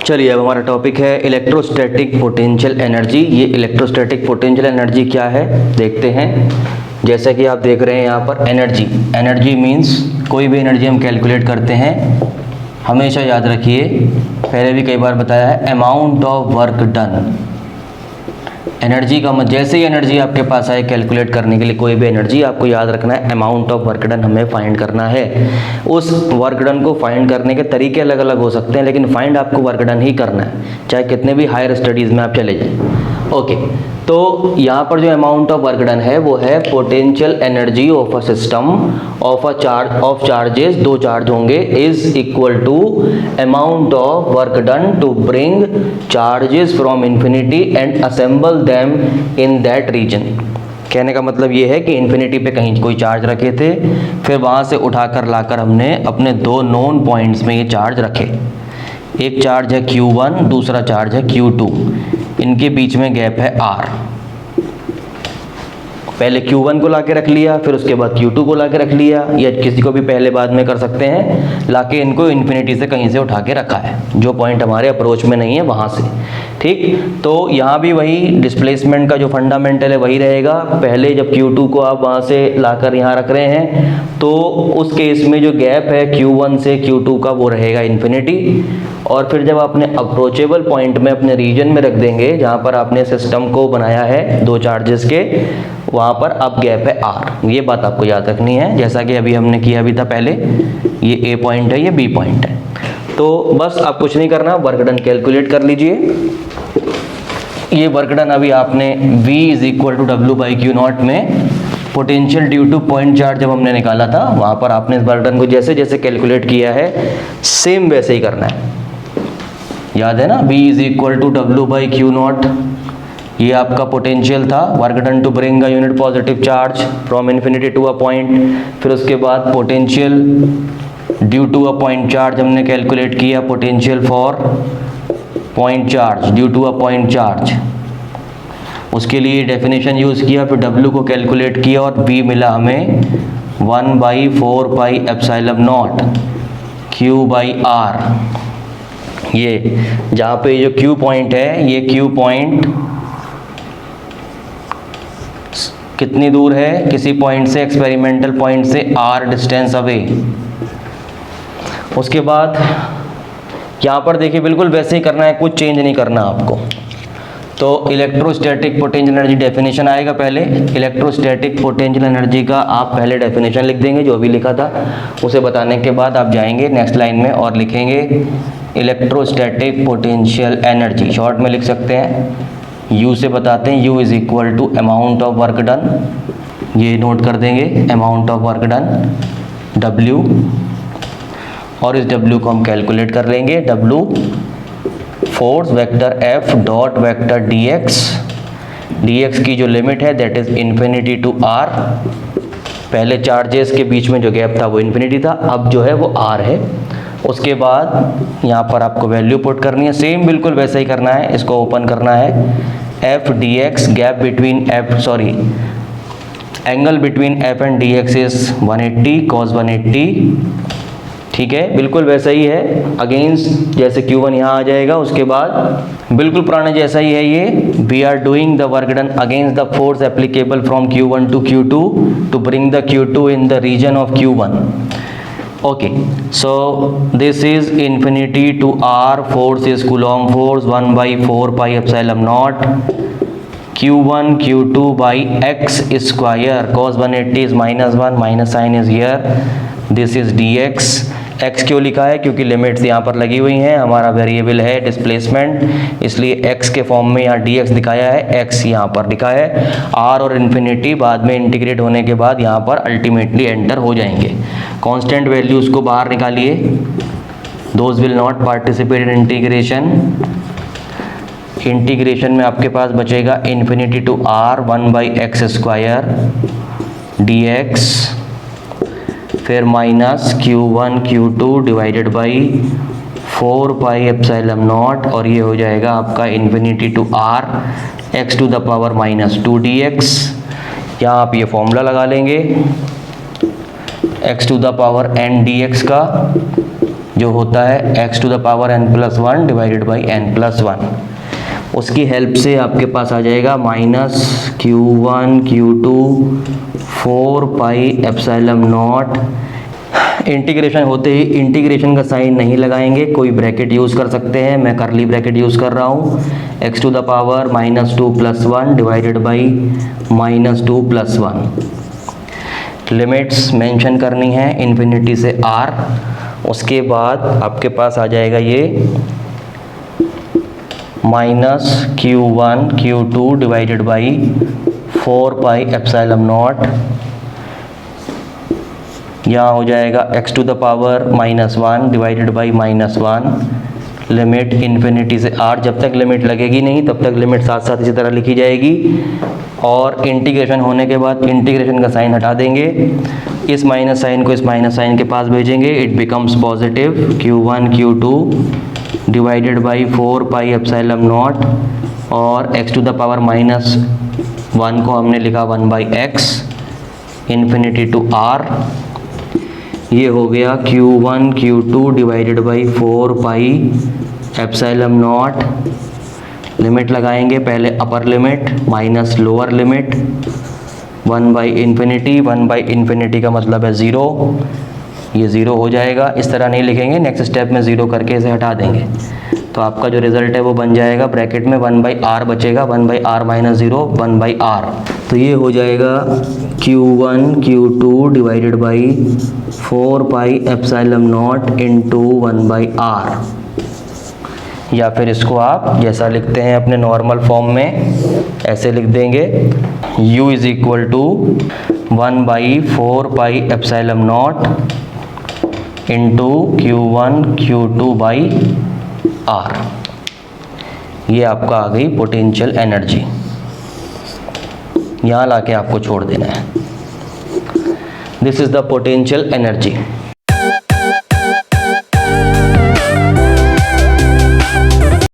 चलिए अब हमारा टॉपिक है इलेक्ट्रोस्टैटिक पोटेंशियल एनर्जी। ये इलेक्ट्रोस्टैटिक पोटेंशियल एनर्जी क्या है देखते हैं। जैसा कि आप देख रहे हैं यहाँ पर एनर्जी मीन्स कोई भी एनर्जी हम कैलकुलेट करते हैं, हमेशा याद रखिए, पहले भी कई बार बताया है, amount of work done. Energy का जैसे ही एनर्जी आपके पास आए कैलकुलेट करने के लिए कोई भी एनर्जी, आपको याद रखना है अमाउंट ऑफ वर्क डन हमें फाइंड करना है। उस वर्क डन को फाइंड करने के तरीके अलग अलग हो सकते हैं, लेकिन फाइंड आपको वर्क डन ही करना है, चाहे कितने भी हायर स्टडीज़ में आप चले जाएं। ओके, तो यहाँ पर जो अमाउंट ऑफ वर्क डन है वो है potential energy of a system of charges, दो चार्ज होंगे, is equal to amount of work done to bring charges from infinity and assemble them in that region. कहने का मतलब ये है कि इन्फिनिटी पे कहीं कोई चार्ज रखे थे, फिर वहाँ से उठाकर लाकर हमने अपने दो नोन पॉइंट्स में ये चार्ज रखे। एक चार्ज है Q1, दूसरा चार्ज है Q2, इनके बीच में गैप है R। पहले Q1 को लाके रख लिया, फिर उसके बाद Q2 को लाके रख लिया, या किसी को भी पहले बाद में कर सकते हैं, लाके इनको इन्फिनिटी से कहीं से उठा के रखा है, जो पॉइंट हमारे अप्रोच में नहीं है वहाँ से। ठीक, तो यहाँ भी वही डिस्प्लेसमेंट का जो फंडामेंटल है वही रहेगा। पहले जब Q2 को आप वहाँ से लाकर यहाँ रख रहे हैं तो उस केस में जो गैप है Q1 से Q2 का वो रहेगा इन्फिनिटी, और फिर जब आपने अप्रोचेबल पॉइंट में अपने रीजन में रख देंगे जहाँ पर आपने सिस्टम को बनाया है दो चार्जेस के, वहाँ पर अब गैप है R। ये बात आपको याद रखनी है, जैसा कि अभी हमने किया भी था पहले। ये A पॉइंट है, ये B पॉइंट है। तो बस आप कुछ नहीं करना, वर्क डन कैलकुलेट कर लीजिए। ये वर्क डन अभी आपने V is equal to W/Q0 में potential due two point charge जब हमने निकाला था, वहाँ पर आपने इस वर्क डन को जैसे जैसे कैलकुलेट किया है सेम वैसे ही करना है। याद है ना, V is equal to W/Q0, ये आपका पोटेंशियल था, work done to bring a unit positive charge from infinity to a point. फिर उसके बाद potential due to a point charge हमने कैलकुलेट किया, potential for point charge due to a point charge, उसके लिए डेफिनेशन यूज़ किया, फिर W को कैलकुलेट किया और V मिला हमें 1/4 पाई एप्सिलॉन नॉट Q/R। ये जहाँ पे जो Q पॉइंट है, ये Q पॉइंट कितनी दूर है, किसी पॉइंट से, एक्सपेरिमेंटल पॉइंट से R डिस्टेंस अवे। उसके बाद यहाँ पर देखिए बिल्कुल वैसे ही करना है, कुछ चेंज नहीं करना आपको। तो इलेक्ट्रोस्टैटिक पोटेंशियल एनर्जी डेफिनेशन आएगा पहले। इलेक्ट्रोस्टैटिक पोटेंशियल एनर्जी का आप पहले डेफिनेशन लिख देंगे जो अभी लिखा था, उसे बताने के बाद आप जाएंगे नेक्स्ट लाइन में और लिखेंगे इलेक्ट्रोस्टैटिक पोटेंशियल एनर्जी, शॉर्ट में लिख सकते हैं, U से बताते हैं, U is equal to amount of work done, ये नोट कर देंगे, amount of work done W, और इस W को हम कैलकुलेट कर लेंगे। W force vector F dot vector dx की जो लिमिट है that is infinity to R। पहले चार्जेस के बीच में जो गैप था वो इन्फिनिटी था, अब जो है वो R है। उसके बाद यहाँ पर आपको वैल्यू पुट करनी है, सेम बिल्कुल वैसा ही करना है, इसको ओपन करना है, F dx gap between angle between F and dx is 180 cos 180। ठीक है, बिल्कुल वैसा ही है, अगेंस्ट जैसे Q1 यहाँ आ जाएगा, उसके बाद बिल्कुल पुराने जैसा ही है ये। We are doing the work done against the force applicable from Q1 to Q2 to bring the Q2 in the region of Q1। Okay, so this is infinity to R, force is Coulomb force 1/4 pi epsilon naught Q1 Q2 by x square, cos 180 is -1, minus sign is here, this is dx। x क्यों लिखा है, क्योंकि limits यहाँ पर लगी हुई हैं, हमारा वेरिएबल है डिस्प्लेसमेंट, इसलिए x के फॉर्म में यहाँ dx दिखाया है, x यहाँ पर लिखा है। r और इन्फिनिटी बाद में इंटीग्रेट होने के बाद यहाँ पर अल्टीमेटली एंटर हो जाएंगे। कांस्टेंट वैल्यूज़ को बाहर निकालिए, those will not participate in integration. Integration में आपके पास बचेगा infinity to R 1/x² dx, फिर minus Q1 Q2 divided by 4 pi epsilon naught, और ये हो जाएगा आपका infinity to R x to the power -2 dx। यहाँ आप ये फॉर्मूला लगा लेंगे x to the power n dx का, जो होता है x to the power n+1 divided by n+1। उसकी हेल्प से आपके पास आ जाएगा -q1 q2 4 pi epsilon not. Integration होते ही इंटीग्रेशन का साइन नहीं लगाएंगे, कोई ब्रैकेट यूज़ कर सकते हैं, मैं करली ब्रैकेट यूज़ कर रहा हूँ। x to the power -2 + 1 divided by -2 + 1। Limits mention करनी है इन्फिनिटी से r। उसके बाद आपके पास आ जाएगा ये -q1 q2 divided by 4 pi epsilon naught. यहाँ हो जाएगा x to the power -1 divided by -1। Limit infinity से r, जब तक लिमिट लगेगी नहीं तब तक लिमिट साथ साथ इसी तरह लिखी जाएगी। और इंटीग्रेशन होने के बाद इंटीग्रेशन का साइन हटा देंगे, इस माइनस साइन को इस माइनस साइन के पास भेजेंगे, it becomes positive q1 q2 divided by 4 pi epsilon naught. और x टू द पावर -1 को हमने लिखा 1/x इन्फिनिटी टू r। ये हो गया q1 q2 divided by 4 pi epsilon not. Limit लगाएंगे, पहले upper limit minus lower limit 1/∞। 1/∞ का मतलब है 0, ये 0 हो जाएगा। इस तरह नहीं लिखेंगे, नेक्स्ट स्टेप में 0 करके इसे हटा देंगे, तो आपका जो रिजल्ट है वो बन जाएगा ब्रैकेट में 1/r बचेगा, 1/r - 0 1/r। तो ये हो जाएगा q1 q2 divided by 4 pi epsilon not into 1/r। या फिर इसको आप जैसा लिखते हैं अपने नॉर्मल फॉर्म में ऐसे लिख देंगे, u = 1/4 pi epsilon not into q1 q2 by r। ये आपका आ गई पोटेंशियल एनर्जी। यहाँ लाके आपको छोड़ देना है। This is the potential energy.